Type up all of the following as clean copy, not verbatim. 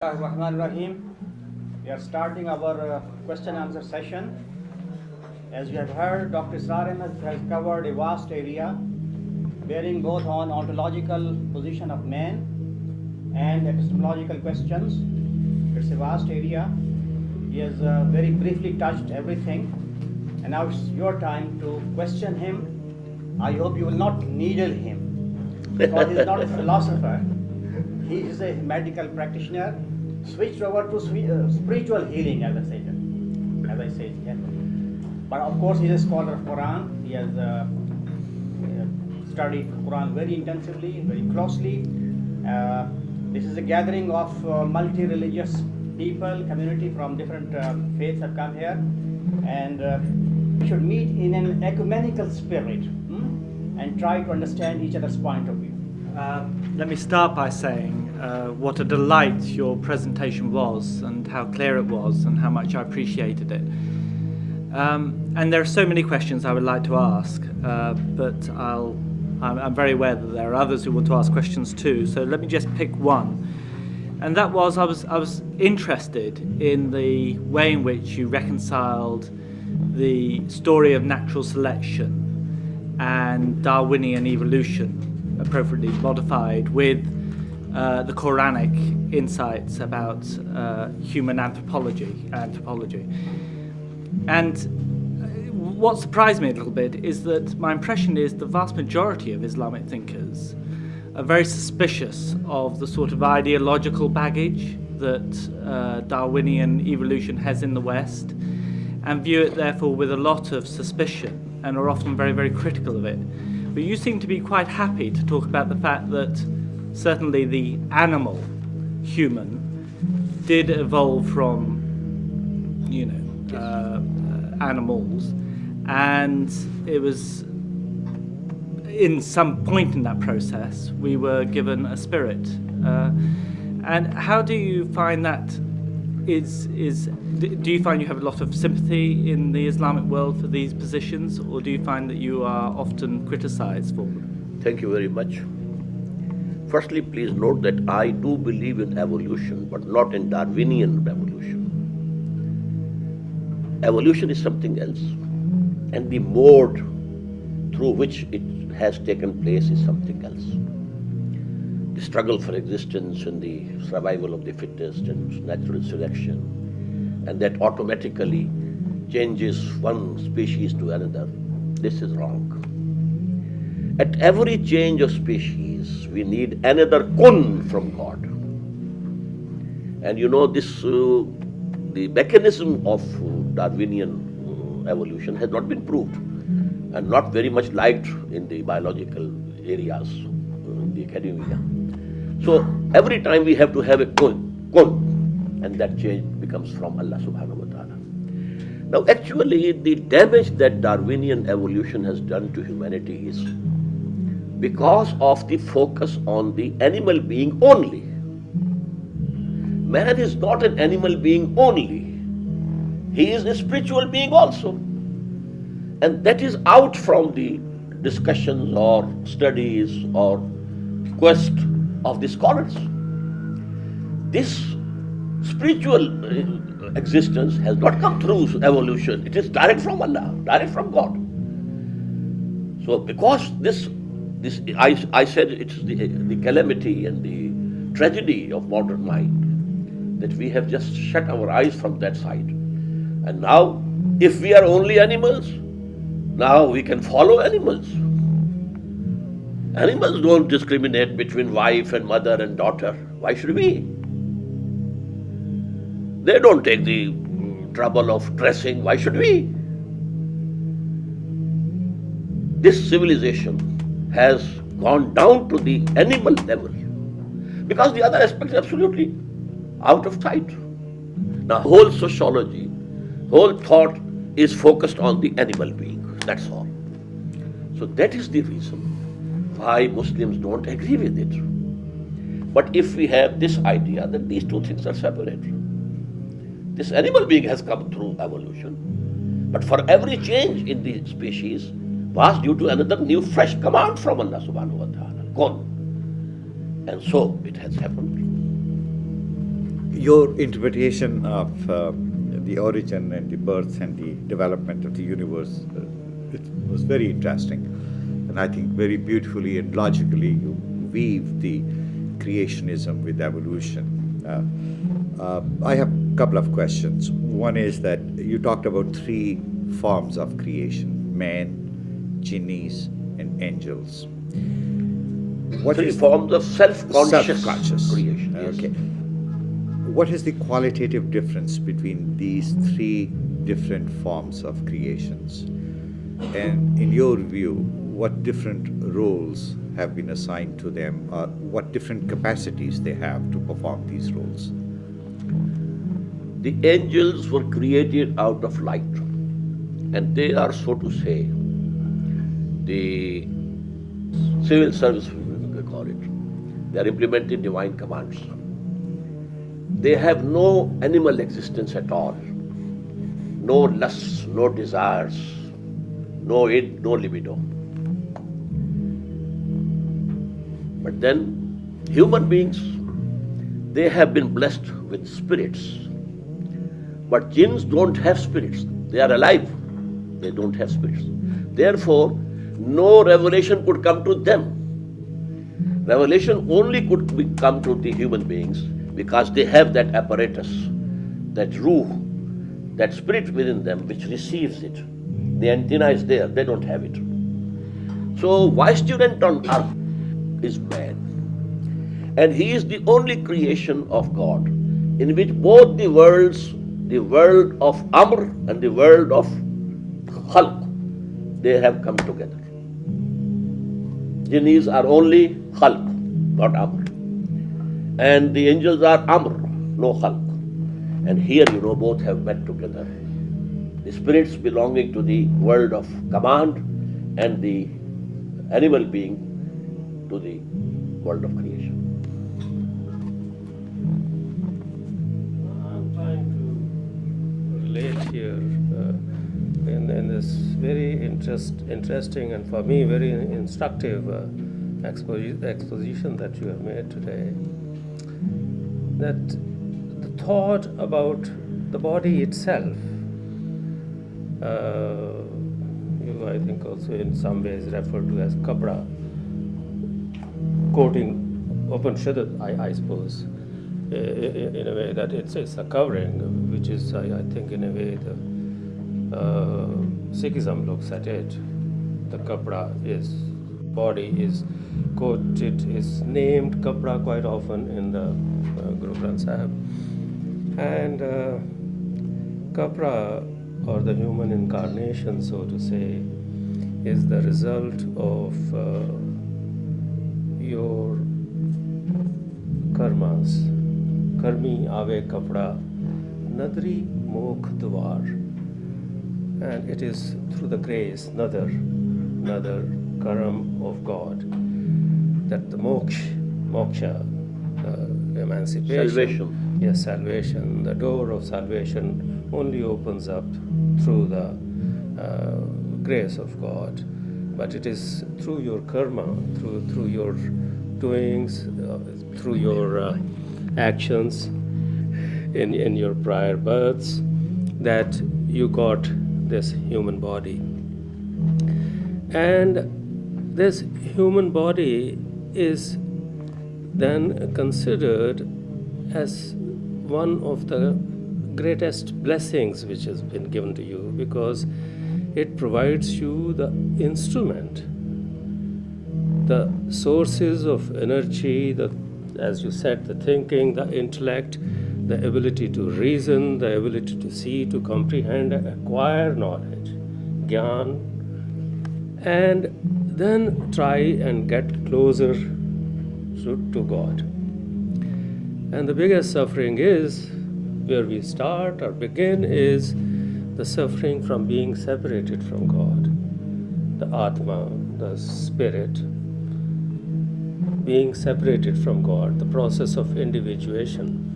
Rahman Rahim. We are starting our question answer session. As you have heard, Dr. Israr Ahmed has covered a vast area bearing both on ontological position of man and epistemological questions. It's a vast area. He has very briefly touched everything, and now it's your time to question him. I hope you will not needle him, because he's not a philosopher. He is a medical practitioner, switched over to spiritual healing, as I say. Yeah. But of course, he's a scholar of Quran. He has studied Quran very intensively, very closely. This is a gathering of multi-religious people, community from different faiths have come here, and we should meet in an ecumenical spirit and try to understand each other's point of view. Let me start by saying what a delight your presentation was, and how clear it was, and how much I appreciated it. And there are so many questions I would like to ask, but I'm very aware that there are others who want to ask questions too. So let me just pick one, and that was I was interested in the way in which you reconciled the story of natural selection and Darwinian evolution, appropriately modified, with the Quranic insights about human anthropology. And what surprised me a little bit is that my impression is the vast majority of Islamic thinkers are very suspicious of the sort of ideological baggage that Darwinian evolution has in the West, and view it therefore with a lot of suspicion, and are often very, very critical of it. But you seem to be quite happy to talk about the fact that certainly the animal human did evolve from, animals, and it was in some point in that process we were given a spirit. And how do you find that do you find you have a lot of sympathy in the Islamic world for these positions, or do you find that you are often criticized for them? Thank you very much. Firstly, please note that I do believe in evolution, but not in Darwinian evolution. Evolution is something else, and the mode through which it has taken place is something else. The struggle for existence and the survival of the fittest and natural selection, and that automatically changes one species to another, this is wrong. At every change of species, we need another kun from God. And this, the mechanism of Darwinian evolution has not been proved, and not very much liked in the biological areas, in the academia. So every time we have to have a kun, and that change becomes from Allah subhanahu wa ta'ala. Now actually the damage that Darwinian evolution has done to humanity is because of the focus on the animal being only. Man is not an animal being only. He is a spiritual being also. And that is out from the discussions or studies or quest of the scholars. This spiritual existence has not come through evolution. It is direct from Allah, direct from God. So because this I said it's the calamity and the tragedy of modern mind, that we have just shut our eyes from that side. And now, if we are only animals, now we can follow animals. Animals don't discriminate between wife and mother and daughter. Why should we? They don't take the trouble of dressing. Why should we? This civilization has gone down to the animal level, because the other aspects are absolutely out of sight. Now, whole sociology, whole thought is focused on the animal being. That's all. So that is the reason why Muslims don't agree with it. But if we have this idea that these two things are separate, this animal being has come through evolution, but for every change in the species was due to another new fresh command from Allah subhanahu wa ta'ala. Kun. And so it has happened. Your interpretation of the origin and the birth and the development of the universe, it was very interesting. And I think very beautifully and logically you weave the creationism with evolution. I have a couple of questions. One is that you talked about three forms of creation: man, jinnis, and angels. What Three is forms of self-conscious self-conscious creation. Yes. Okay. What is the qualitative difference between these three different forms of creations? And in your view, what different roles have been assigned to them, or what different capacities they have to perform these roles? The angels were created out of light, and they are, so to say, the civil service, we call it. They are implementing divine commands. They have no animal existence at all, no lusts, no desires, no id, no libido. But then, human beings, they have been blessed with spirits. But jinns don't have spirits. They are alive. They don't have spirits. Therefore, no revelation could come to them. Revelation only could come to the human beings because they have that apparatus, that ruh, that spirit within them which receives it. The antenna is there, they don't have it. So, vice student on earth is man. And he is the only creation of God in which both the worlds, the world of Amr and the world of Khalq, they have come together. Jinnis are only Khalq, not Amr. And the angels are Amr, no Khalq. And here, both have met together. The spirits belonging to the world of command and the animal being to the world of creation. I'm trying to relate here in this very interesting and for me very instructive exposition that you have made today, that the thought about the body itself, you I think also in some ways referred to as kapra, quoting Upanishad, I suppose, in a way that it's a covering, which is, I think, in a way the Sikhism looks at it. The kapra is, body is quoted, is named kapra quite often in the Guru Granth Sahib. And kapra, or the human incarnation, so to say, is the result of your karmas. Karmi ave kapra, nadri mokh dwar. And it is through the grace, nadar, karam of God, that the moksha, emancipation, Salvation. Yes, salvation. The door of salvation only opens up through the grace of God. But it is through your karma, through your doings, through your actions in your prior births, that you got this human body. And this human body is then considered as one of the greatest blessings which has been given to you, because it provides you the instrument, the sources of energy, as you said, the thinking, the intellect, the ability to reason, the ability to see, to comprehend, acquire knowledge, gyan, and then try and get closer to God. And the biggest suffering is, where we start or begin, is the suffering from being separated from God, the Atma, the Spirit, being separated from God, the process of individuation.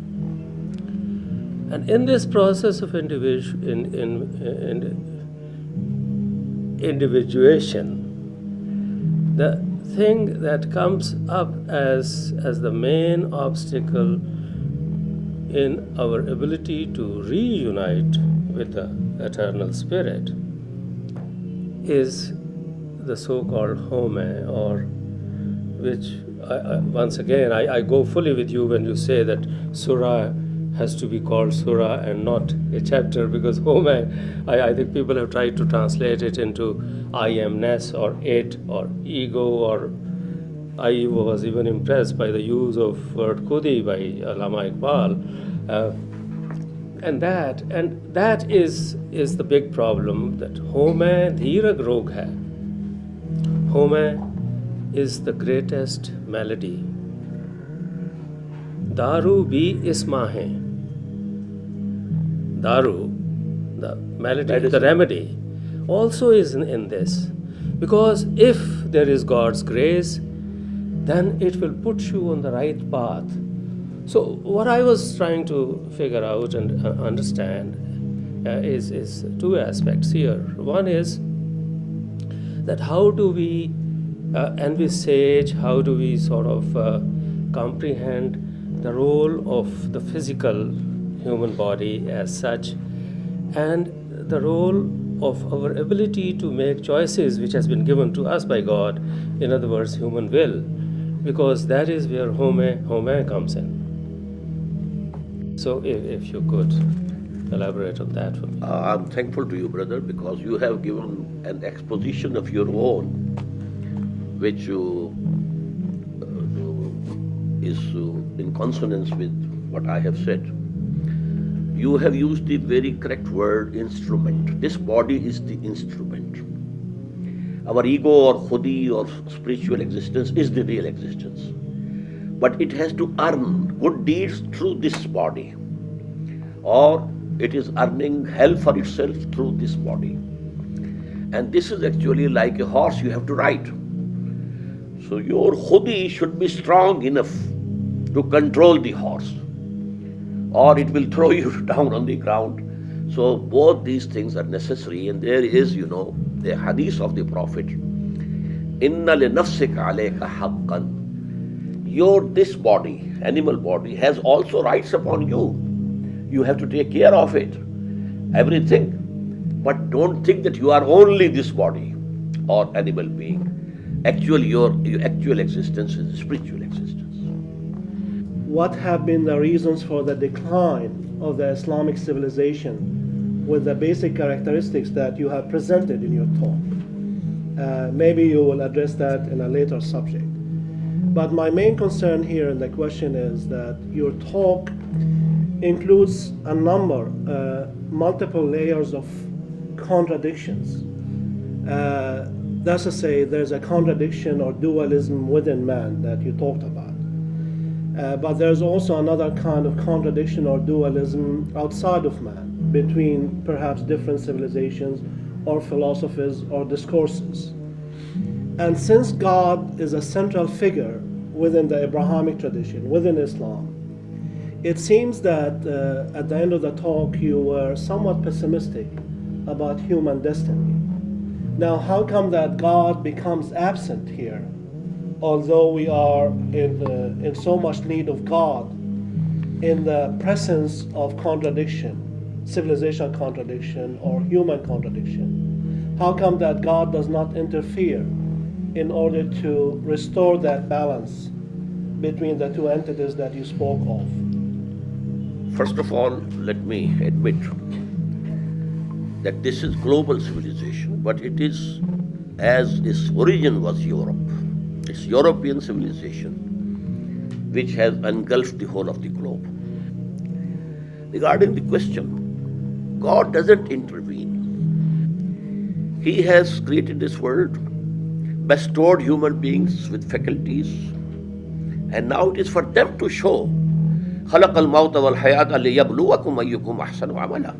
And in this process of individuation, the thing that comes up as the main obstacle in our ability to reunite with the eternal spirit is the so-called home, or which once again I go fully with you when you say that surah has to be called surah and not a chapter, because home, I think people have tried to translate it into I amness or it or ego, or I was even impressed by the use of word khudi by Allama Iqbal. And that is the big problem, that home dheerag rog hai. Home is the greatest malady. Daru bhi isma hai. Daru, the malady, the remedy, also is in this. Because if there is God's grace, then it will put you on the right path. So what I was trying to figure out and understand is two aspects here. One is that how do we envisage, how do we sort of comprehend the role of the physical human body as such, and the role of our ability to make choices which has been given to us by God, in other words, human will, because that is where home comes in. So if you could elaborate on that for me. I'm thankful to you, brother, because you have given an exposition of your own, which is in consonance with what I have said. You have used the very correct word, instrument. This body is the instrument. Our ego or khudi or spiritual existence is the real existence. But it has to earn good deeds through this body, or it is earning hell for itself through this body. And this is actually like a horse you have to ride. So your khudi should be strong enough to control the horse, or it will throw you down on the ground. So both these things are necessary, and there is, the hadith of the Prophet, Inna li nafsika alayka haqqan. This body, animal body, has also rights upon you. You have to take care of it, everything. But don't think that you are only this body or animal being. Actually, your actual existence is a spiritual existence. What have been the reasons for the decline of the Islamic civilization with the basic characteristics that you have presented in your talk? Maybe you will address that in a later subject. But my main concern here in the question is that your talk includes a number, multiple layers of contradictions. That's to say, there's a contradiction or dualism within man that you talked about. But there's also another kind of contradiction or dualism outside of man, between perhaps different civilizations or philosophies or discourses. And since God is a central figure within the Abrahamic tradition, within Islam, it seems that at the end of the talk you were somewhat pessimistic about human destiny. Now, how come that God becomes absent here, although we are in so much need of God, in the presence of contradiction, civilization contradiction or human contradiction? How come that God does not interfere in order to restore that balance between the two entities that you spoke of? First of all, let me admit that this is global civilization, but it is, as its origin was Europe. It's European civilization which has engulfed the whole of the globe. Regarding the question, God doesn't intervene. He has created this world, bestowed human beings with faculties, and now it is for them to show خَلَقَ الْمَوْتَ وَالْحَيَاةَ لِيَبْلُوَكُمْ أَيُّكُمْ أَحْسَنُ عَمَلًا.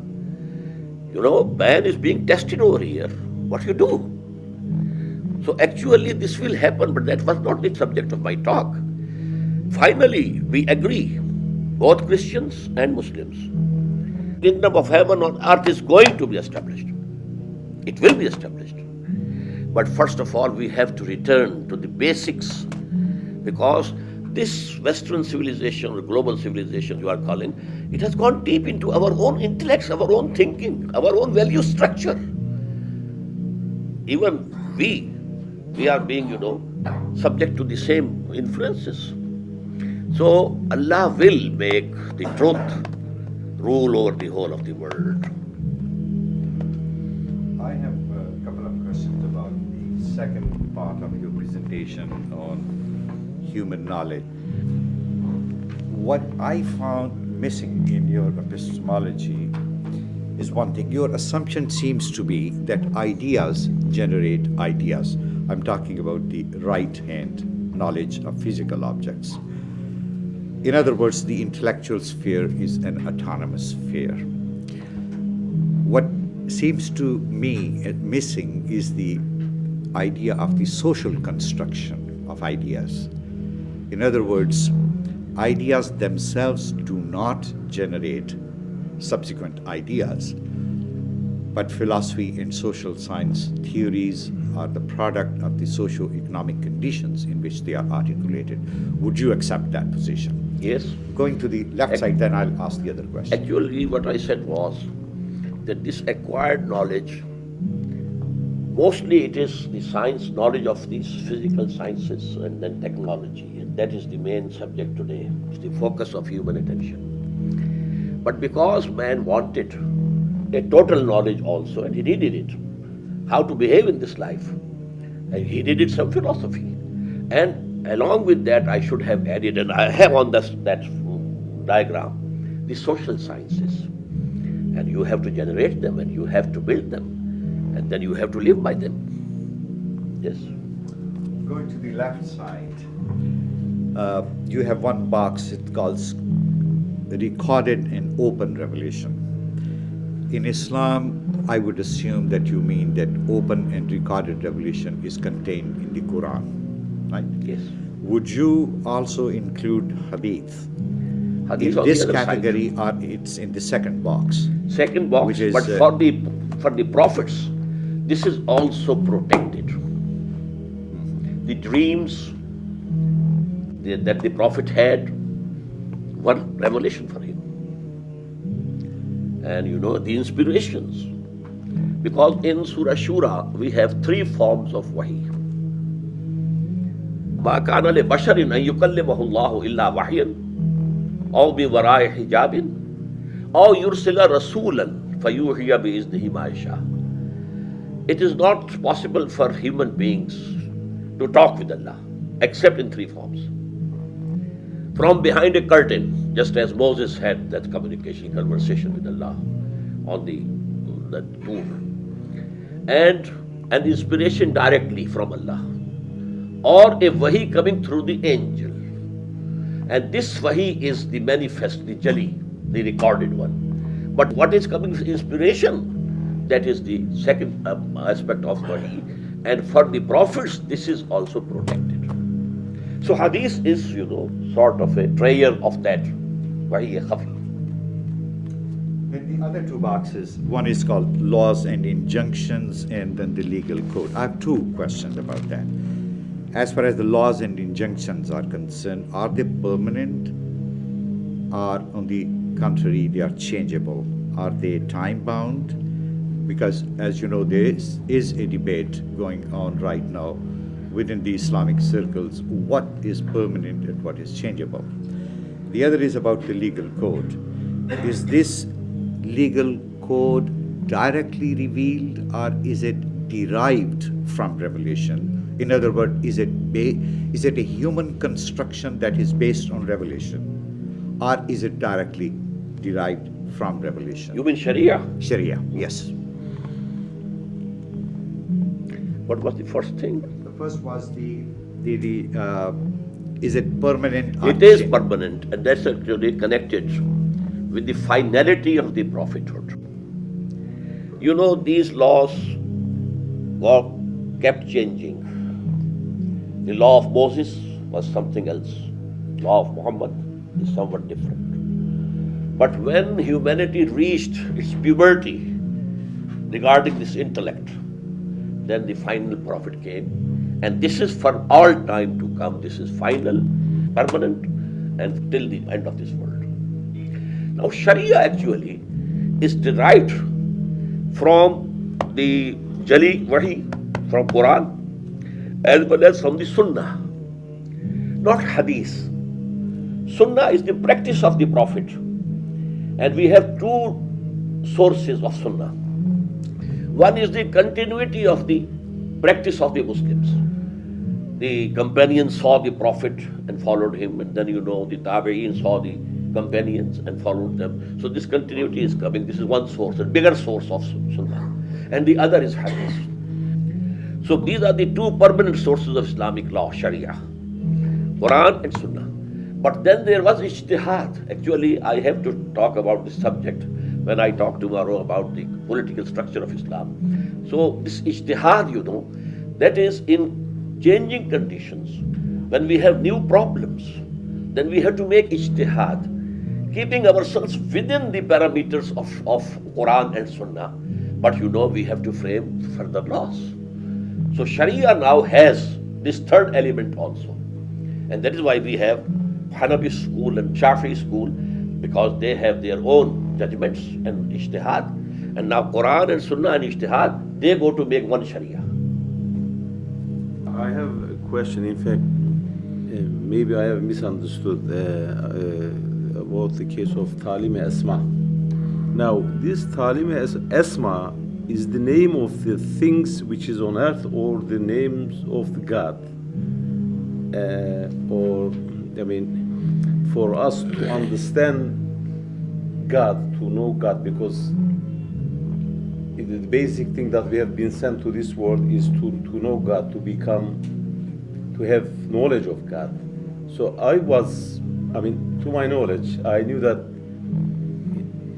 Man is being tested over here. What you do? So actually this will happen, but that was not the subject of my talk. Finally, we agree, both Christians and Muslims, kingdom of heaven on earth is going to be established. It will be established. But first of all, we have to return to the basics, because this Western civilization or global civilization you are calling, it has gone deep into our own intellects, our own thinking, our own value structure. Even we are being, subject to the same influences. So Allah will make the truth rule over the whole of the world. I have a couple of questions about the second part of your presentation on human knowledge. What I found missing in your epistemology is one thing. Your assumption seems to be that ideas generate ideas. I'm talking about the right-hand knowledge of physical objects. In other words, the intellectual sphere is an autonomous sphere. What seems to me missing is the idea of the social construction of ideas. In other words, ideas themselves do not generate subsequent ideas, but philosophy and social science theories are the product of the socio-economic conditions in which they are articulated. Would you accept that position? Yes. Going to the left side, then I'll ask the other question. Actually, what I said was that this acquired knowledge, mostly it is the science, knowledge of these physical sciences and then technology. And that is the main subject today. It's the focus of human attention. But because man wanted a total knowledge also, and he needed it, how to behave in this life, and he needed some philosophy. And along with that, I should have added, and I have on that diagram, the social sciences. And you have to generate them, and you have to build them, and then you have to live by them. Yes. Going to the left side, you have one box, it calls recorded and open revelation. In Islam, I would assume that you mean that open and recorded revelation is contained in the Quran, right? Yes. Would you also include hadith? Hadith In on this the other category, side. or it's in the second box? Second box, Which is, but for the prophets, this is also protected. The dreams that the prophet had were revelation for him. And the inspirations. Because in Surah Shura, we have 3 forms of wahi. مَا كَانَ لِبَشَرٍ أَن يُكَلِّمَهُ اللَّهُ إِلَّا وَحْيًا أَوْ بِوَرَاءِ حِجَابٍ أَوْ يُرْسِلَ رَسُولًا فَيُوحِيَ بِإِذْنِهِ مَا يَشَاءُ. It is not possible for human beings to talk with Allah, except in 3 forms. From behind a curtain, just as Moses had that conversation with Allah on that Tur, and an inspiration directly from Allah, or a wahi coming through the angel. And this wahi is the manifest, the jali, the recorded one. But what is coming is inspiration. That is the second aspect of wahi. And for the prophets, this is also protected. So hadith is, sort of a treasure of that wahi khafi. In the other 2 boxes, one is called laws and injunctions, and then the legal code. I have 2 questions about that. As far as the laws and injunctions are concerned, are they permanent, or on the contrary, they are changeable? Are they time-bound? Because, as you know, there is a debate going on right now within the Islamic circles, what is permanent and what is changeable. The other is about the legal code. Is this legal code directly revealed, or is it derived from revelation? In other words, is it a human construction that is based on revelation, or is it directly derived from revelation? You mean Sharia? Sharia, yes. What was the first thing? The first was is it permanent? It is permanent, and that's actually connected with the finality of the prophethood. These laws kept changing. The law of Moses was something else. The law of Muhammad is somewhat different. But when humanity reached its puberty regarding this intellect, then the final prophet came. And this is for all time to come. This is final. permanent and till the end of this world. Now, Sharia actually is derived from the Jali Wahi, from Quran, as well as from the Sunnah, not Hadith. Sunnah is the practice of the Prophet, and we have two sources of Sunnah. One is the continuity of the practice of the Muslims. The companions saw the Prophet and followed him, and then the Tabi'een saw the companions and followed them. So this continuity is coming. This is one source, a bigger source of Sunnah. And the other is Hadith. So these are the two permanent sources of Islamic law, Sharia, Quran and Sunnah. But then there was ijtihad. Actually, I have to talk about this subject when I talk tomorrow about the political structure of Islam. So this ijtihad, that is in changing conditions. When we have new problems, then we have to make ijtihad, keeping ourselves within the parameters of Quran and Sunnah. But we have to frame further laws. So Sharia now has this third element also. And that is why we have Hanafi school and Shafi school, because they have their own judgments and ijtihad. And now Quran and Sunnah and ijtihad, they go to make one Sharia. I have a question. In fact, maybe I have misunderstood about the case of Talim Asma. Now, this Talim Asma is the name of the things which is on earth, or the names of the God? For us to understand God, to know God, because the basic thing that we have been sent to this world is to know God, to have knowledge of God. So to my knowledge, I knew that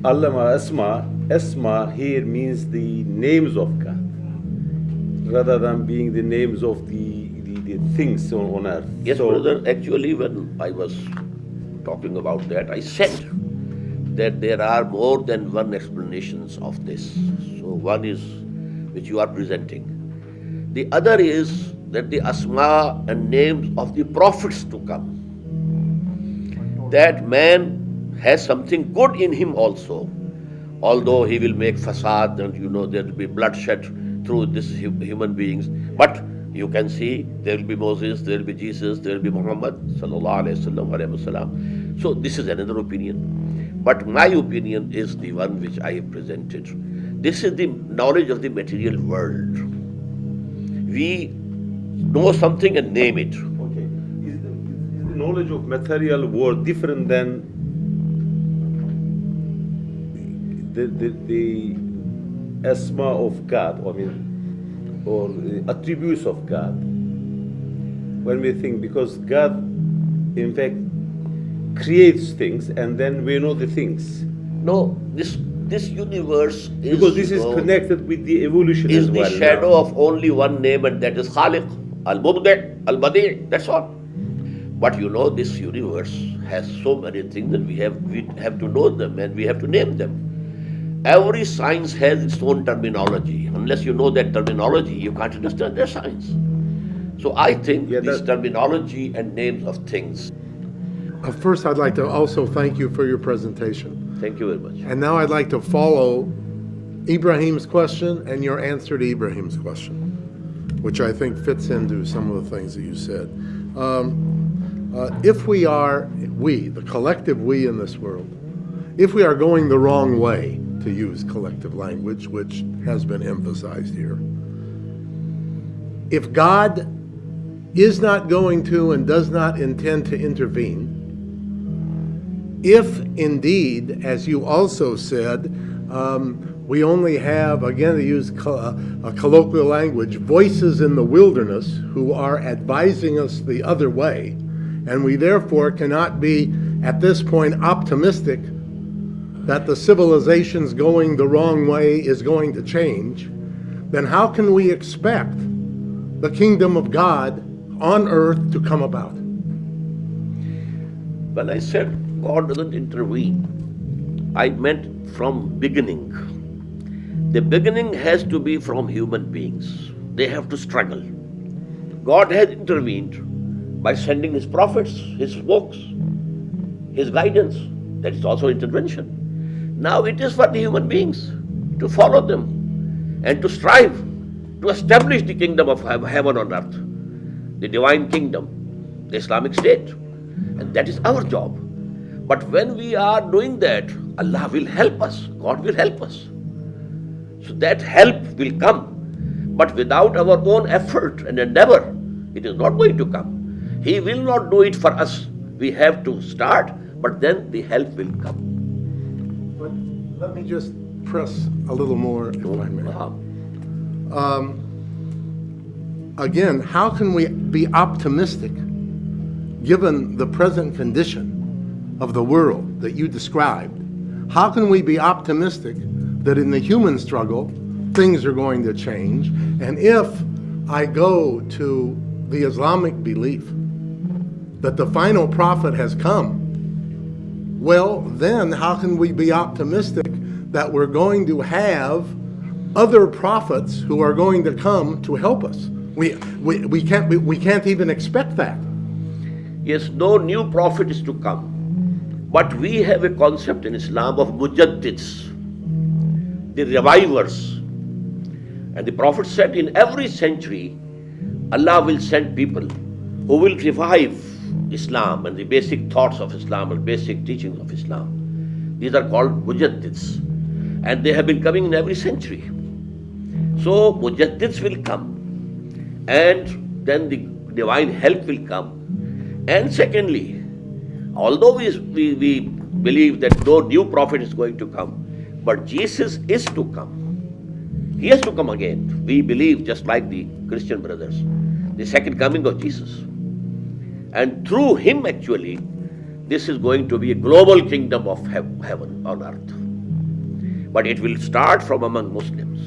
Allama Asma here means the names of God, rather than being the names of the things on earth. Yes, brother, actually when I was talking about that, I said that there are more than one explanations of this. So one is which you are presenting. The other is that the asma and names of the prophets to come. That man has something good in him also. Although he will make fasad and there will be bloodshed through these human beings. But you can see there will be Moses, there will be Jesus, there will be Muhammad sallallahu alaihi wasallam. So this is another opinion. But my opinion is the one which I have presented. This is the knowledge of the material world. We know something and name it. Okay. Is the knowledge of material world different than the asma of God, or the attributes of God? When we think, because God, in fact, creates things, and then we know the things. No, this universe is, because this is connected with the evolution as well. Is the shadow of only one name, and that is Khaliq, Al-Mubdi', Al-Badi', that's all. But this universe has so many things that we have to know them and we have to name them. Every science has its own terminology. Unless you know that terminology, you can't understand their science. So I think this terminology and names of things. First, I'd like to also thank you for your presentation. Thank you very much. And now I'd like to follow Ibrahim's question and your answer to Ibrahim's question, which I think fits into some of the things that you said. If the collective we in this world, if we are going the wrong way, to use collective language, which has been emphasized here, if God is not going to and does not intend to intervene, if indeed, as you also said, we only have, again to use a colloquial language, voices in the wilderness who are advising us the other way, and we therefore cannot be, at this point, optimistic that the civilization's going the wrong way is going to change, then how can we expect the kingdom of God on earth to come about? When I said God doesn't intervene, I meant from beginning. The beginning has to be from human beings. They have to struggle. God has intervened by sending his prophets, his books, his guidance. That is also intervention. Now it is for the human beings to follow them and to strive to establish the kingdom of heaven on earth, the divine kingdom, the Islamic State. And that is our job. But when we are doing that, Allah will help us, God will help us. So that help will come. But without our own effort and endeavor, it is not going to come. He will not do it for us. We have to start, but then the help will come. But let me just press a little more, if I may. Again, how can we be optimistic given the present condition of the world that you described? How can we be optimistic that in the human struggle things are going to change? And if I go to the Islamic belief that the final prophet has come, well, then how can we be optimistic that we're going to have other prophets who are going to come to help us? We can't even expect that. Yes, no new prophet is to come. But we have a concept in Islam of mujaddids, the revivers. And the Prophet said in every century, Allah will send people who will revive Islam and the basic thoughts of Islam and basic teachings of Islam. These are called mujaddids. And they have been coming in every century. So mujaddids will come. And then the divine help will come. And secondly, although we believe that no new prophet is going to come, but Jesus is to come. He has to come again. We believe, just like the Christian brothers, the second coming of Jesus. And through him, actually, this is going to be a global kingdom of heaven on earth. But it will start from among Muslims.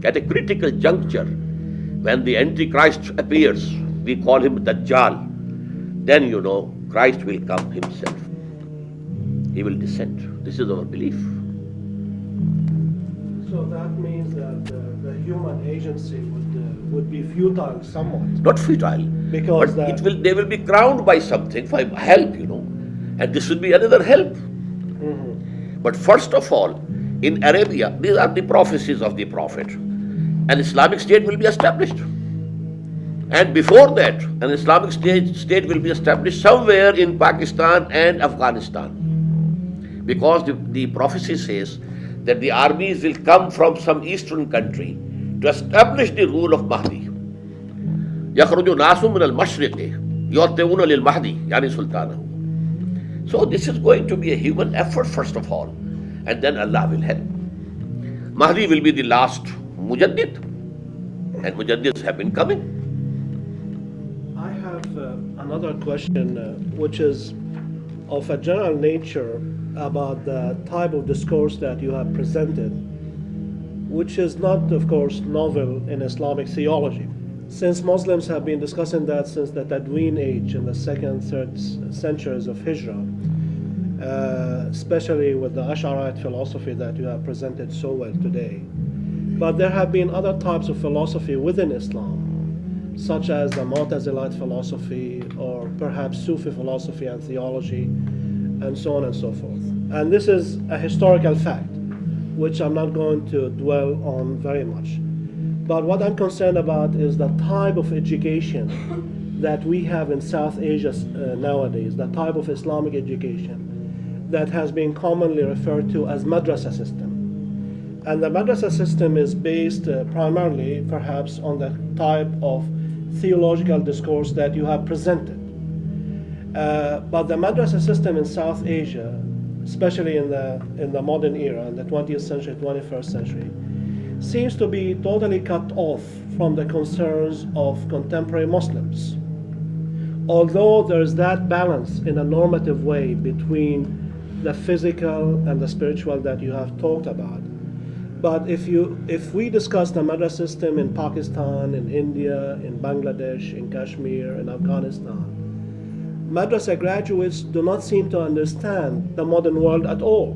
At a critical juncture, when the Antichrist appears, we call him Dajjal, then Christ will come himself. He will descend. This is our belief. So that means that the human agency would be futile somewhat. Not futile, Because but they will be crowned by something for help, and this will be another help. But first of all, in Arabia, these are the prophecies of the Prophet. An Islamic State will be established. And before that, an Islamic state will be established somewhere in Pakistan and Afghanistan. Because the prophecy says that the armies will come from some eastern country to establish the rule of Mahdi. يَخْرُجُ نَاسٌ مِنَ الْمَشْرِقِ يُعْتِوُونَ لِلْمَهْدِي يعني سُلْطَانَهُ. So this is going to be a human effort first of all, and then Allah will help. Mahdi will be the last mujaddid, and mujaddids have been coming. I have another question, which is of a general nature about the type of discourse that you have presented, which is not, of course, novel in Islamic theology. Since Muslims have been discussing that since the Tadween age in the 2nd, 3rd centuries of Hijrah, especially with the Ash'arite philosophy that you have presented so well today. But there have been other types of philosophy within Islam, such as the Mu'tazilite philosophy, or perhaps Sufi philosophy and theology, and so on and so forth. And this is a historical fact, which I'm not going to dwell on very much. But what I'm concerned about is the type of education that we have in South Asia nowadays, the type of Islamic education that has been commonly referred to as madrasa system. And the madrasa system is based primarily, perhaps, on the type of theological discourse that you have presented. But the madrasa system in South Asia, especially in the modern era, in the 20th century, 21st century, seems to be totally cut off from the concerns of contemporary Muslims. Although there is that balance in a normative way between the physical and the spiritual that you have talked about. But if we discuss the madrasa system in Pakistan, in India, in Bangladesh, in Kashmir, in Afghanistan, madrasa graduates do not seem to understand the modern world at all.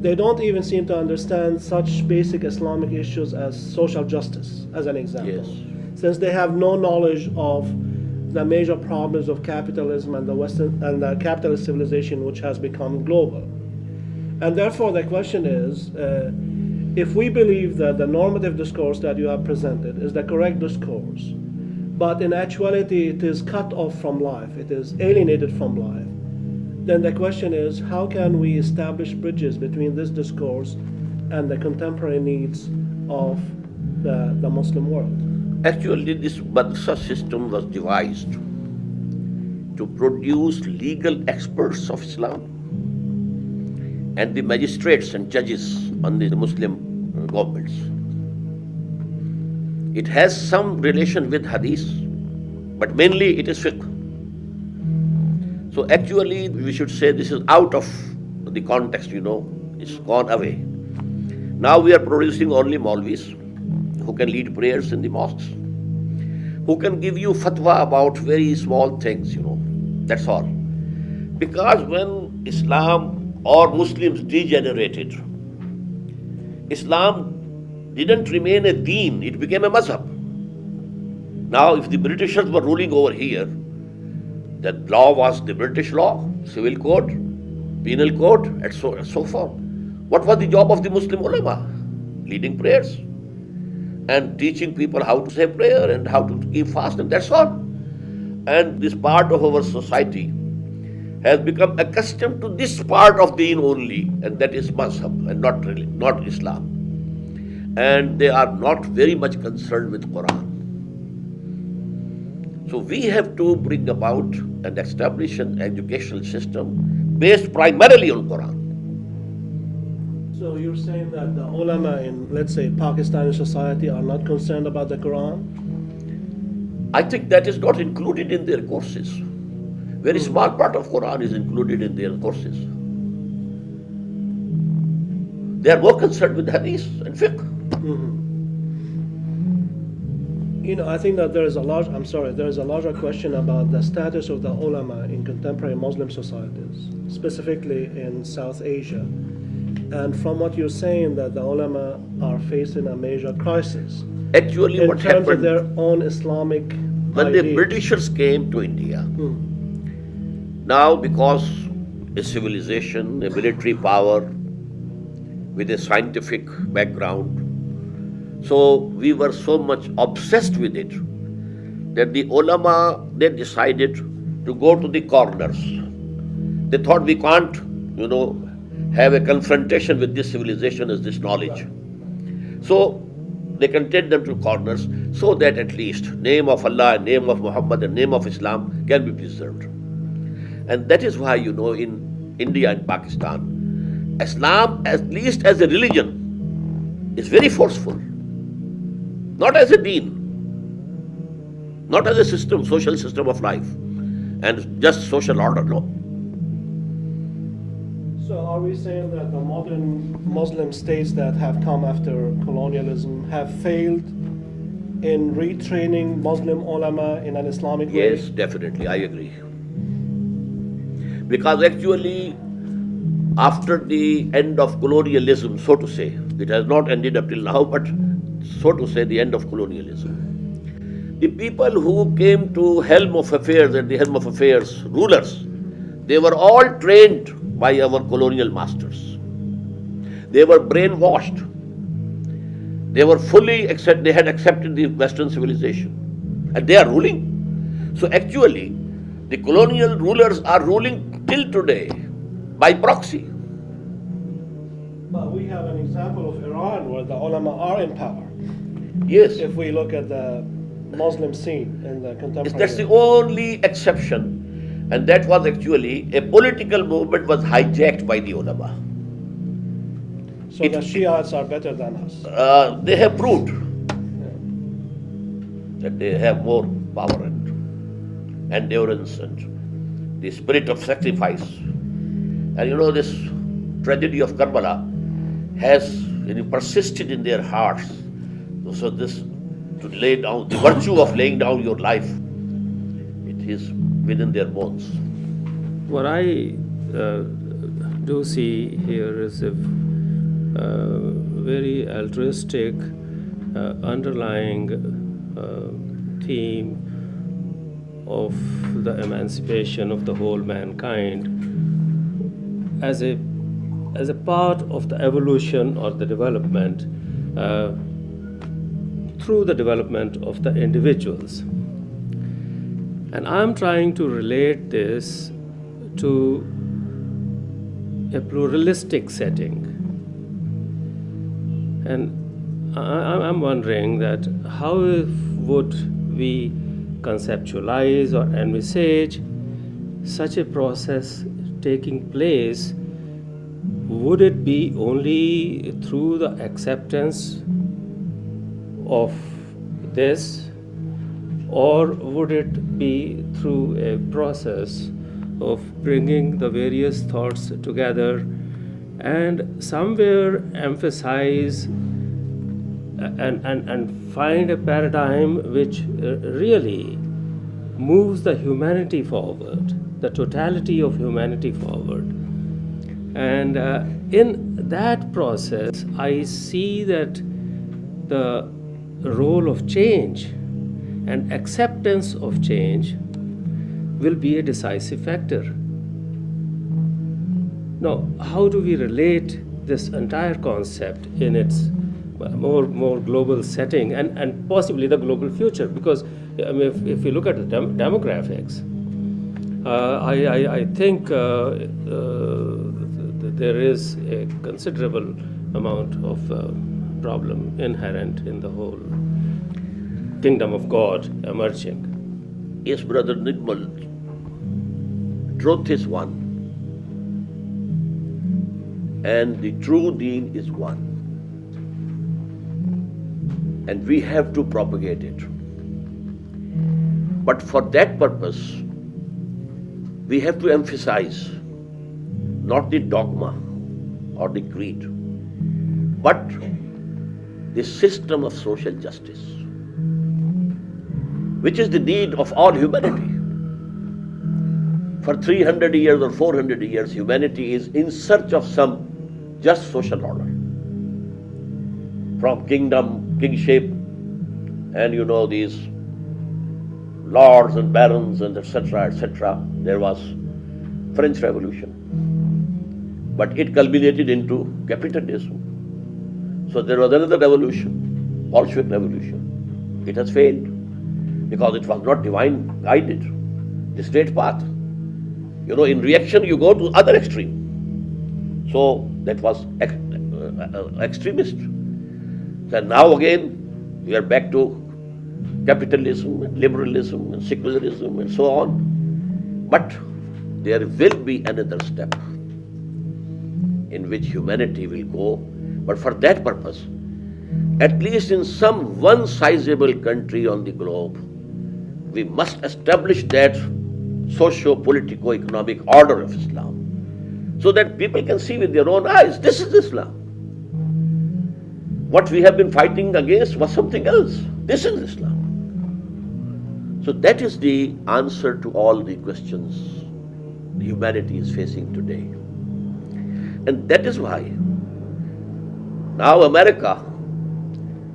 They don't even seem to understand such basic Islamic issues as social justice, as an example. Yes. since they have no knowledge of the major problems of capitalism and the Western and the capitalist civilization, which has become global. And therefore, the question is, if we believe that the normative discourse that you have presented is the correct discourse, but in actuality it is cut off from life, it is alienated from life, then the question is, how can we establish bridges between this discourse and the contemporary needs of the Muslim world? Actually, this madrasa system was devised to produce legal experts of Islam and the magistrates and judges on the Muslim governments. It has some relation with hadith, but mainly it is fiqh. So actually, we should say this is out of the context, it's gone away. Now we are producing only Maulvis who can lead prayers in the mosques, who can give you fatwa about very small things, that's all. Because when Islam or Muslims degenerated, Islam didn't remain a deen, it became a mazhab. Now, if the Britishers were ruling over here, the law was the British law, civil code, penal code, and so forth. What was the job of the Muslim ulama? Leading prayers and teaching people how to say prayer and how to keep fast, and that's all. And this part of our society has become accustomed to this part of deen only, and that is mazhab and not Islam. And they are not very much concerned with Quran. So we have to bring about and establish an educational system based primarily on Quran. So you're saying that the ulama in, let's say, Pakistani society are not concerned about the Quran? I think that is not included in their courses. Very small part of Quran is included in their courses. They are more concerned with hadith and fiqh. I think that there is a larger question about the status of the ulama in contemporary Muslim societies, specifically in South Asia. And from what you're saying, that the ulama are facing a major crisis. Actually, in what terms happened of their own Islamic when ideas. the Britishers came to India, now because a civilization, a military power with a scientific background, so we were so much obsessed with it that the ulama, they decided to go to the corners. They thought we can't, have a confrontation with this civilization as this knowledge. So they content them to corners so that at least name of Allah, name of Muhammad and name of Islam can be preserved. And that is why, in India and Pakistan, Islam, at least as a religion, is very forceful. Not as a deen, not as a system, social system of life, and just social order, no. So are we saying that the modern Muslim states that have come after colonialism have failed in retraining Muslim ulama in an Islamic way? Yes, definitely, I agree. Because actually, after the end of colonialism, so to say, it has not ended up till now, but so to say, the end of colonialism, the people who came to helm of affairs, at the helm of affairs, rulers, they were all trained by our colonial masters. They were brainwashed. They were they had accepted the Western civilization, and they are ruling. So actually, the colonial rulers are ruling till today by proxy. But we have an example of Iran where the ulama are in power. Yes. If we look at the Muslim scene in the contemporary. That's the only exception. And that was actually a political movement was hijacked by the ulama. So the Shiites are better than us. They have proved that they have more power and endurance and the spirit of sacrifice. And this tragedy of Karbala has persisted in their hearts. So this, to lay down, the virtue of laying down your life, it is within their bones. What I do see here is a very altruistic underlying theme of the emancipation of the whole mankind as a part of the evolution or the development through the development of the individuals. And I'm trying to relate this to a pluralistic setting. And I'm wondering that how would we conceptualize or envisage such a process taking place? Would it be only through the acceptance of this, or would it be through a process of bringing the various thoughts together and somewhere emphasize and find a paradigm which really moves the humanity forward, the totality of humanity forward? And in that process, I see that the role of change and acceptance of change will be a decisive factor. Now, how do we relate this entire concept in its more global setting and possibly the global future? Because I mean, if you look at the demographics, I think there is a considerable amount of problem inherent in the whole kingdom of God emerging. Yes, Brother Nirmal, truth is one, and the true deen is one, and we have to propagate it. But for that purpose, we have to emphasize not the dogma or the creed, but the system of social justice, which is the need of all humanity. For 300 years or 400 years, humanity is in search of some just social order. From kingdom, kingship, and these lords and barons and etc., there was French Revolution. But it culminated into capitalism. So there was another revolution, Bolshevik Revolution. It has failed because it was not divine guided, the straight path. In reaction you go to other extreme. So that was extremist. So now again we are back to capitalism and liberalism and secularism and so on. But there will be another step in which humanity will go. But for that purpose, at least in some one sizable country on the globe, we must establish that socio-politico-economic order of Islam, so that people can see with their own eyes, this is Islam. What we have been fighting against was something else. This is Islam. So that is the answer to all the questions humanity is facing today. And that is why now America,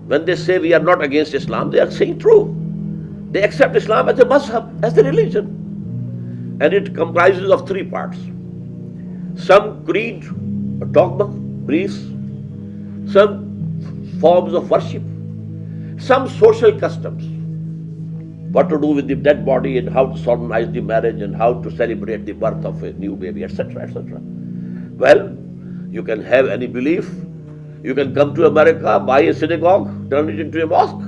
when they say we are not against Islam, they are saying true. They accept Islam as a mazhab, as the religion. And it comprises of three parts. Some creed, or dogma, beliefs, some forms of worship, some social customs, what to do with the dead body and how to solemnize the marriage and how to celebrate the birth of a new baby, etc., etc. Well, you can have any belief. You can come to America, buy a synagogue, turn it into a mosque.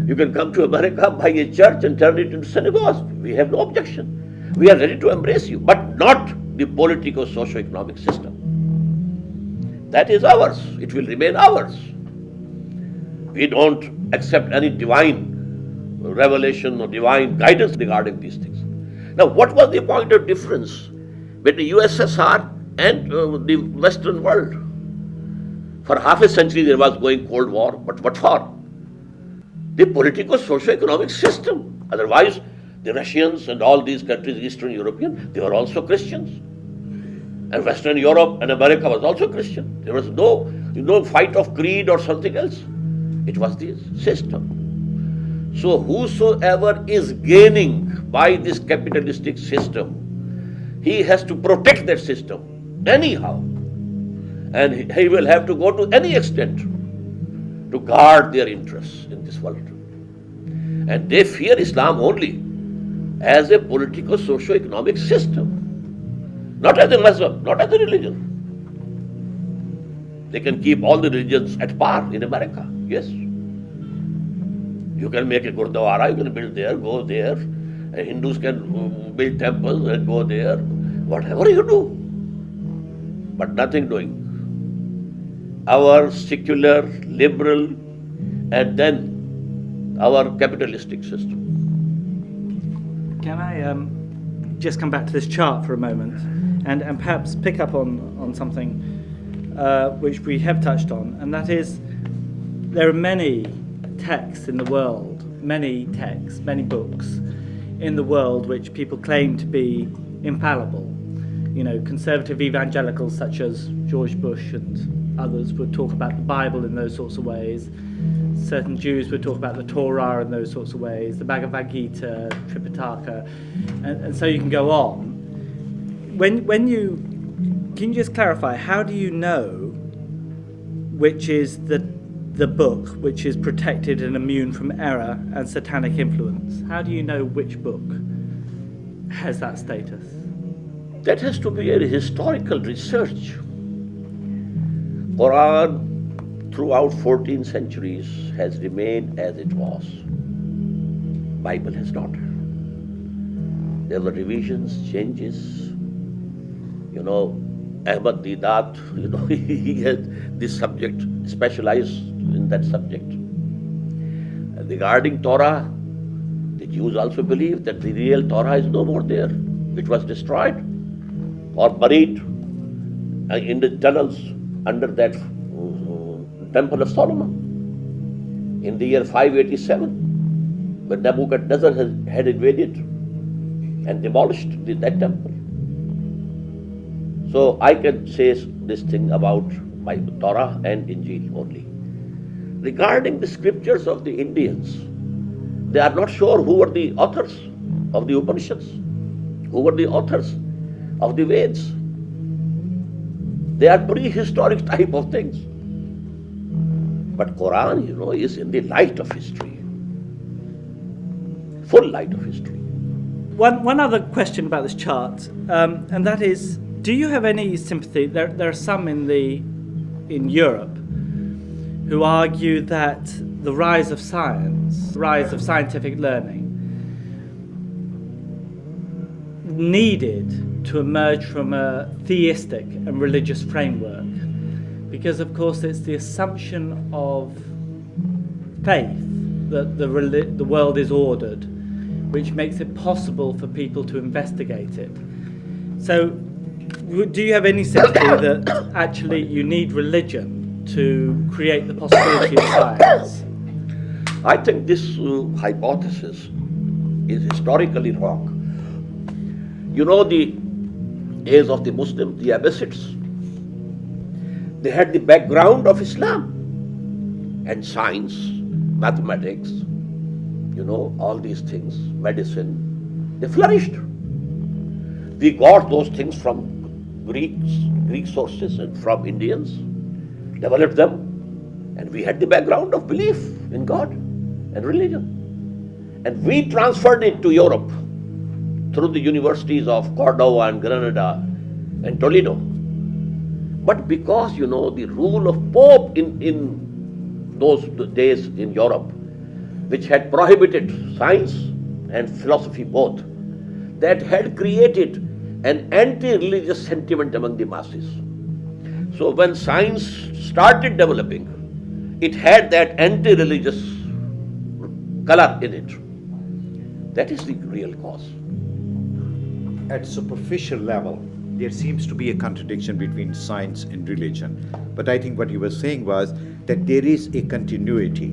You can come to America, buy a church and turn it into synagogues. We have no objection. We are ready to embrace you, but not the politico-socio-economic system. That is ours. It will remain ours. We don't accept any divine revelation or divine guidance regarding these things. Now, what was the point of difference between the USSR and the Western world? For half a century there was going Cold War, but what for? The politico-socio-economic system. Otherwise, the Russians and all these countries, Eastern European, they were also Christians. And Western Europe and America was also Christian. There was no fight of creed or something else. It was the system. So whosoever is gaining by this capitalistic system, he has to protect that system anyhow. And he will have to go to any extent to guard their interests in this world. And they fear Islam only as a political, socio-economic system, not as a Muslim, not as a religion. They can keep all the religions at par in America, yes. You can make a Gurdwara, you can build there, go there. Hindus can build temples and go there. Whatever you do, but nothing doing. Our secular, liberal, and then our capitalistic system. Can I just come back to this chart for a moment and perhaps pick up on something which we have touched on, and that is there are many texts in the world, many texts, many books in the world which people claim to be infallible. You know, conservative evangelicals such as George Bush and others would talk about the Bible in those sorts of ways. Certain Jews would talk about the Torah in those sorts of ways, the Bhagavad Gita, Tripitaka, and so you can go on. Can you just clarify, how do you know which is the book which is protected and immune from error and satanic influence? How do you know which book has that status? That has to be a historical research. Quran throughout 14 centuries has remained as it was. Bible has not. There were revisions, changes. You know, Ahmad Deedat, he had this subject, specialized in that subject. Regarding Torah, the Jews also believe that the real Torah is no more there. It was destroyed or buried in the tunnels under that Temple of Solomon in the year 587, when Nebuchadnezzar had invaded and demolished that temple. So I can say this thing about my Torah and Injil only. Regarding the scriptures of the Indians, they are not sure who were the authors of the Upanishads, who were the authors of the Veds. They are prehistoric type of things. But Quran, is in the light of history, full light of history. One other question about this chart, and that is, do you have any sympathy? There are some in Europe who argue that the rise of science, the rise of scientific learning, needed to emerge from a theistic and religious framework. Because, of course, it's the assumption of faith that the world is ordered, which makes it possible for people to investigate it. So, do you have any sympathy that actually you need religion to create the possibility of science? I think this hypothesis is historically wrong. The age of the Muslims, the Abbasids, they had the background of Islam and science, mathematics, all these things, medicine, they flourished. We got those things from Greek sources and from Indians, developed them, and we had the background of belief in God and religion. And we transferred it to Europe through the universities of Cordova and Granada and Toledo. But because, the rule of Pope in those days in Europe, which had prohibited science and philosophy both, that had created an anti-religious sentiment among the masses. So when science started developing, it had that anti-religious color in it. That is the real cause. At superficial level, there seems to be a contradiction between science and religion. But I think what you were saying was that there is a continuity.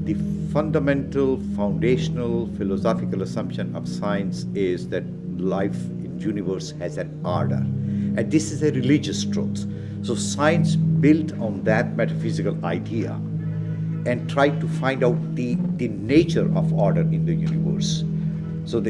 The fundamental, foundational, philosophical assumption of science is that life in the universe has an order. And this is a religious truth. So science built on that metaphysical idea and tried to find out the nature of order in the universe. So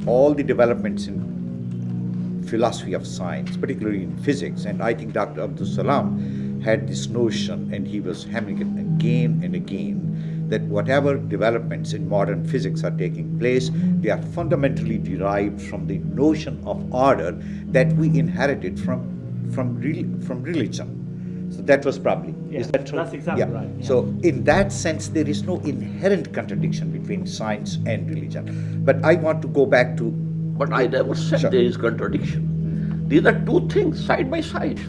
all the developments in philosophy of science, particularly in physics, and I think Dr. Abdul Salam had this notion, and he was hammering it again and again, that whatever developments in modern physics are taking place, they are fundamentally derived from the notion of order that we inherited from religion. So that was probably, is that true? That's exactly right. Yeah. So in that sense, there is no inherent contradiction between science and religion. But I want to go back to... But I never said Sure. there is contradiction. These are two things side by side.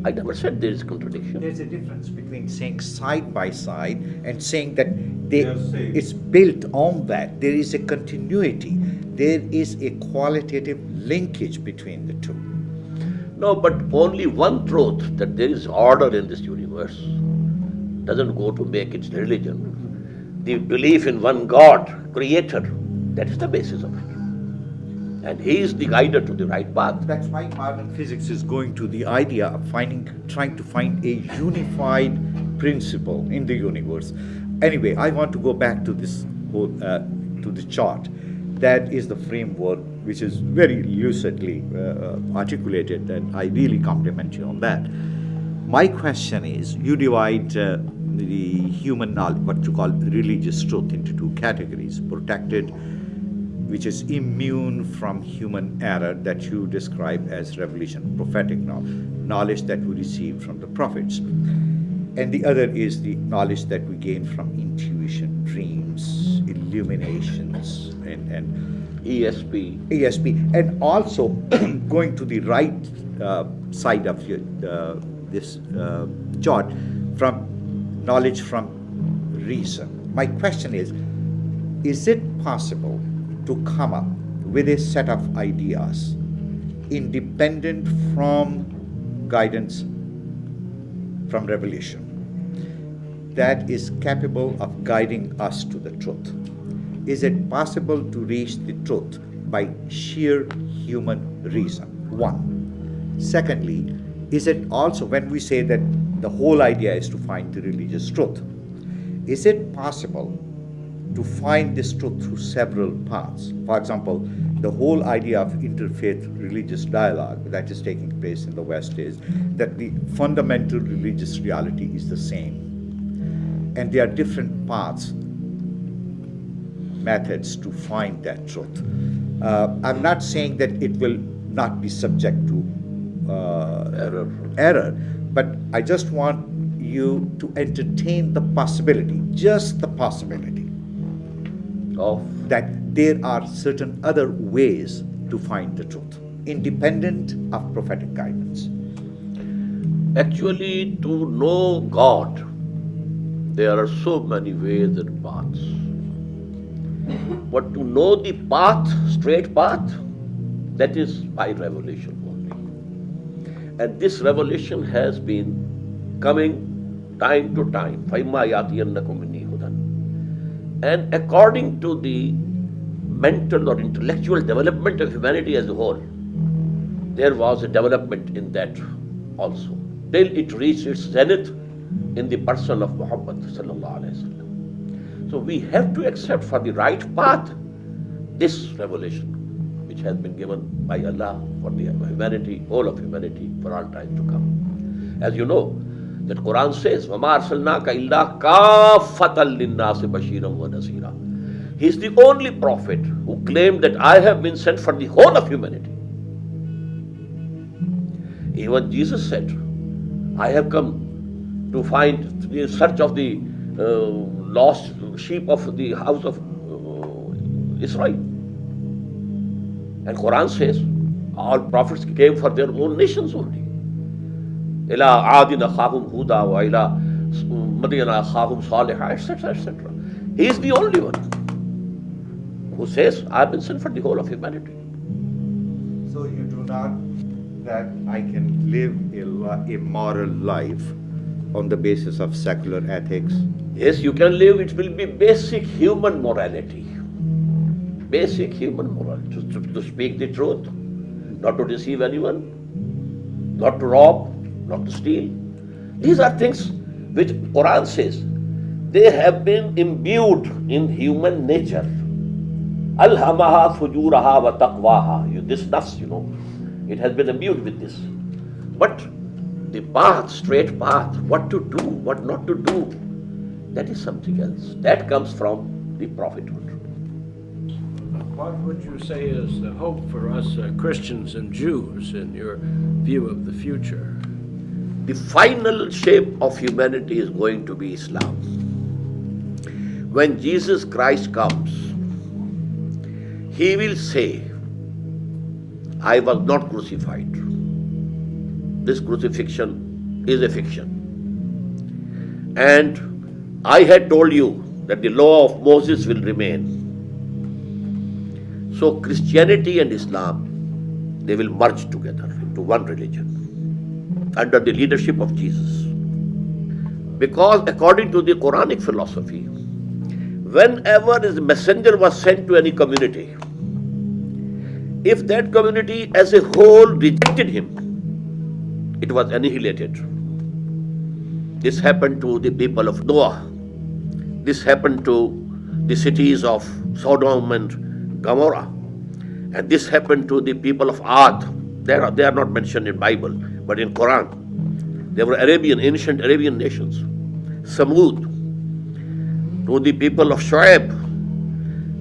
I never said there is contradiction. There's a difference between saying side by side and saying that Yes, same. it's built on that. There is a continuity. There is a qualitative linkage between the two. No, but only one truth, that there is order in this universe, doesn't go to make it religion. The belief in one God, creator, that is the basis of it. And he is the guider to the right path. That's why modern physics is going to the idea of trying to find a unified principle in the universe. Anyway, I want to go back to this whole, to the chart. That is the framework which is very lucidly articulated, and I really compliment you on that. My question is, you divide the human knowledge, what you call religious truth, into two categories: protected, which is immune from human error, that you describe as revelation, prophetic knowledge that we receive from the prophets. And the other is the knowledge that we gain from intuition, dreams, illuminations, and ESP. And also, going to the right side of this chart, from knowledge from reason. My question is it possible to come up with a set of ideas independent from guidance from revelation that is capable of guiding us to the truth? Is it possible to reach the truth by sheer human reason? One. Secondly, is it also, when we say that the whole idea is to find the religious truth, is it possible to find this truth through several paths? For example, the whole idea of interfaith religious dialogue that is taking place in the West is that the fundamental religious reality is the same. And there are different paths, methods to find that truth. I'm not saying that it will not be subject to error, but I just want you to entertain the possibility, just the possibility, Of that there are certain other ways to find the truth, independent of prophetic guidance. actually, to know God, there are so many ways and paths. But to know the path, straight path, that is by revelation only. And this revelation has been coming time to time. فَإِمَّا يَأْتِيَنَّكُم مِّنِّي هُدًى. And according to the mental or intellectual development of humanity as a whole, there was a development in that also, till it reached its zenith in the person of Muhammad sallallahu alaihi wasallam. So we have to accept for the right path this revelation which has been given by Allah for the humanity, all of humanity, for all time to come. As you know, that Quran says, وَمَا أَرْسَلْنَاكَ إِلَّا كَافَّةً لِلنَّاسِ بَشِيرًا وَنَذِيرًا. He is the only prophet who claimed that I have been sent for the whole of humanity. Even Jesus said, I have come to find the search of the lost sheep of the house of Israel. And Quran says, all prophets came for their own nations only. إِلَىٰ عَادٍ أَخَاهُمْ هُودًا وَإِلَىٰ مَدْيَنَ أَخَاهُمْ صَالِحًا, etc., etc. He is the only one who says, I have been sent for the whole of humanity. So you do not that I can live a moral life on the basis of secular ethics? Yes, you can live, it will be basic human morality. Basic human morality. To speak the truth, not to deceive anyone, not to rob, not to steal. These are things which Quran says they have been imbued in human nature. Alhamaha fujuraha wa taqwaha. This nafs, it has been imbued with this. But the path, straight path, what to do, what not to do, that is something else. That comes from the prophethood. What would you say is the hope for us Christians and Jews in your view of the future? The final shape of humanity is going to be Islam. When Jesus Christ comes, he will say, I was not crucified. This crucifixion is a fiction. And I had told you that the law of Moses will remain. So Christianity and Islam, they will merge together into one religion under the leadership of Jesus. Because according to the Quranic philosophy, whenever a messenger was sent to any community, if that community as a whole rejected him, it was annihilated. This happened to the people of Noah. This happened to the cities of Sodom and Gomorrah. And this happened to the people of Ad. They are not mentioned in Bible, but in Quran. They were ancient Arabian nations. Samud. To the people of Shu'aib.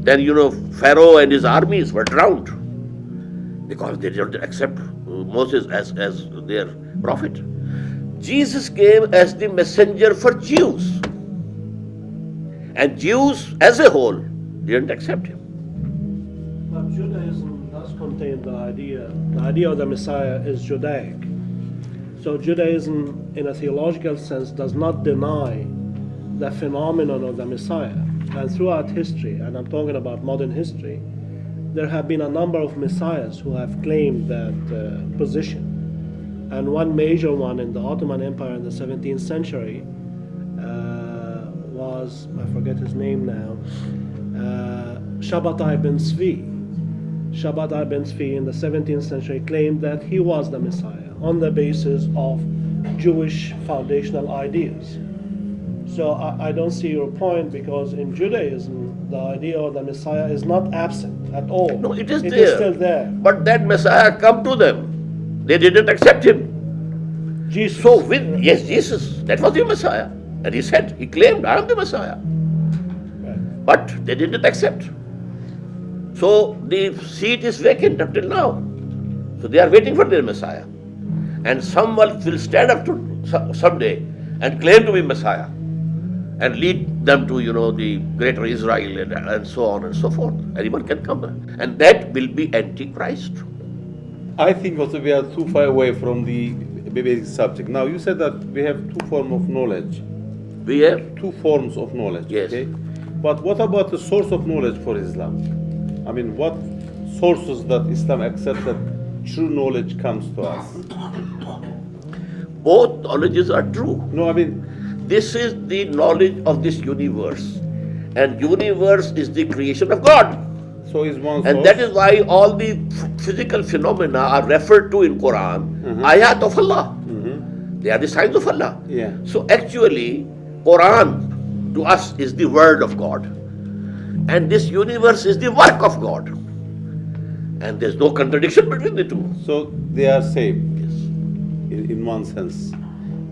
Then, Pharaoh and his armies were drowned because they didn't accept Moses as their prophet. Jesus came as the messenger for Jews. And Jews as a whole didn't accept him. But Judaism does contain the idea of the Messiah is Judaic. So Judaism, in a theological sense, does not deny the phenomenon of the Messiah. And throughout history, and I'm talking about modern history, there have been a number of messiahs who have claimed that position. And one major one in the Ottoman Empire in the 17th century was, I forget his name now, Shabbatai ben Tzvi. Shabbatai ben Tzvi in the 17th century claimed that he was the Messiah on the basis of Jewish foundational ideas. So I don't see your point, because in Judaism, the idea of the Messiah is not absent at all. No, it is there. It is still there. But that Messiah come to them. They didn't accept him. Jesus. So Jesus, that was the Messiah. And he claimed, I am the Messiah. Right. But they didn't accept. So the seat is vacant up till now. So they are waiting for their Messiah. And someone will stand up to someday and claim to be Messiah and lead them to, the greater Israel and so on and so forth. Anyone can come. And that will be Antichrist. I think also we are too far away from the basic subject. Now, you said that we have two forms of knowledge. We have Two forms of knowledge. Yes. Okay? But what about the source of knowledge for Islam? I mean, what sources that Islam accepts that true knowledge comes to us? both knowledges are true. No, I mean, This is the knowledge of this universe. And universe is the creation of God. so is one source. And that is why all the physical phenomena are referred to in Quran, ayat of Allah. They are the signs of Allah. Yeah. So actually, Quran to us is the word of God. And this universe is the work of God. And there's no contradiction between the two. So they are same in one sense.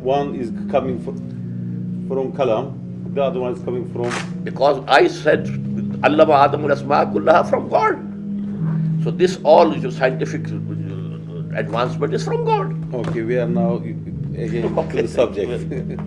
One is coming from Kalam, the other one is coming from. Because I said, Allama Adamul Asma Kullaha from God. So this all scientific advancement is from God. Okay, we are now again to the subject.